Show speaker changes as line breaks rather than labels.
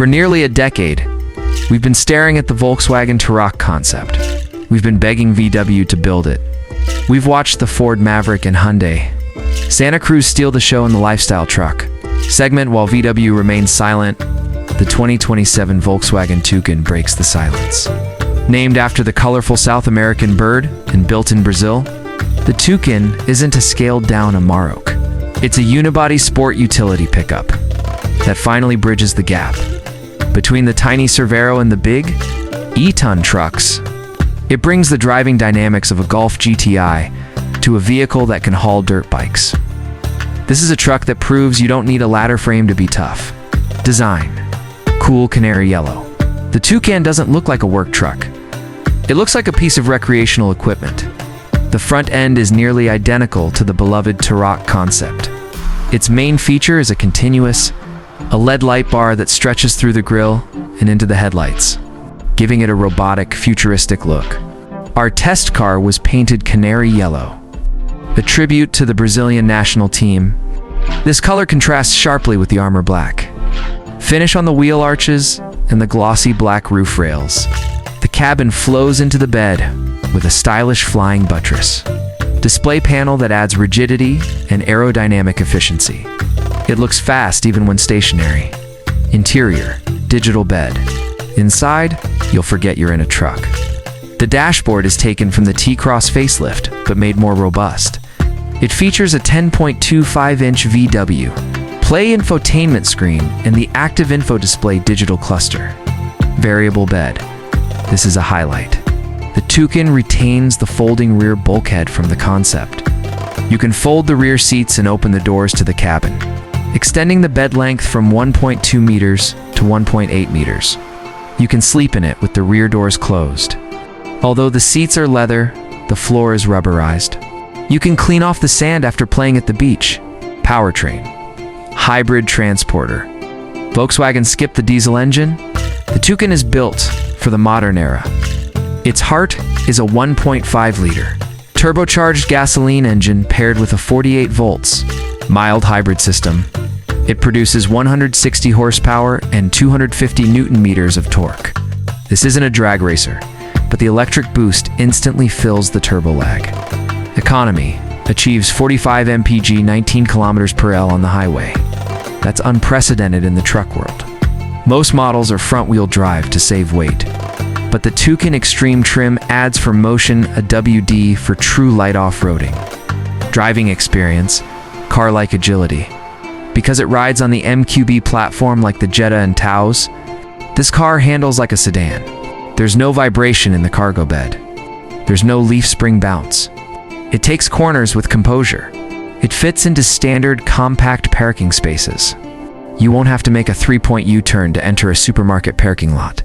For nearly a decade, we've been staring at the Volkswagen Tukan concept. We've been begging VW to build it. We've watched the Ford Maverick and Hyundai Santa Cruz steal the show in the lifestyle truck segment while VW remains silent. The 2027 Volkswagen Tukan breaks the silence. Named after the colorful South American bird and built in Brazil, the Tukan isn't a scaled-down Amarok. It's a unibody sport utility pickup that finally bridges the gap between the tiny Cervero and the big E-ton trucks. It brings the driving dynamics of a Golf GTI to a vehicle that can haul dirt bikes. This is a truck that proves you don't need a ladder frame to be tough. Design: cool canary yellow. The Tukan doesn't look like a work truck. It looks like a piece of recreational equipment. The front end is nearly identical to the beloved Tukan concept. Its main feature is a LED light bar that stretches through the grille and into the headlights, giving it a robotic, futuristic look. Our test car was painted canary yellow, a tribute to the Brazilian national team. This color contrasts sharply with the armor black finish on the wheel arches and the glossy black roof rails. The cabin flows into the bed with a stylish flying buttress display panel that adds rigidity and aerodynamic efficiency. It looks fast even when stationary. Interior: digital bed. Inside, you'll forget you're in a truck. The dashboard is taken from the T-Cross facelift, but made more robust. It features a 10.25-inch VW Play infotainment screen and the Active Info Display digital cluster. Variable bed. This is a highlight. The Tukan retains the folding rear bulkhead from the concept. You can fold the rear seats and open the doors to the cabin, extending the bed length from 1.2 meters to 1.8 meters. You can sleep in it with the rear doors closed. Although the seats are leather, the floor is rubberized. You can clean off the sand after playing at the beach. Powertrain: hybrid transporter. Volkswagen skipped the diesel engine. The Tukan is built for the modern era. Its heart is a 1.5-liter turbocharged gasoline engine paired with a 48 volts mild hybrid system. It produces 160 horsepower and 250 newton meters of torque. This isn't a drag racer, but the electric boost instantly fills the turbo lag. Economy: achieves 45 mpg, 19 kilometers per hour on the highway. That's unprecedented in the truck world. Most models are front-wheel drive to save weight, but the Tukan Extreme Trim adds for motion a WD for true light off-roading. Driving experience: car-like agility. Because it rides on the MQB platform like the Jetta and Taos, this car handles like a sedan. There's no vibration in the cargo bed. There's no leaf spring bounce. It takes corners with composure. It fits into standard compact parking spaces. You won't have to make a 3-point U-turn to enter a supermarket parking lot.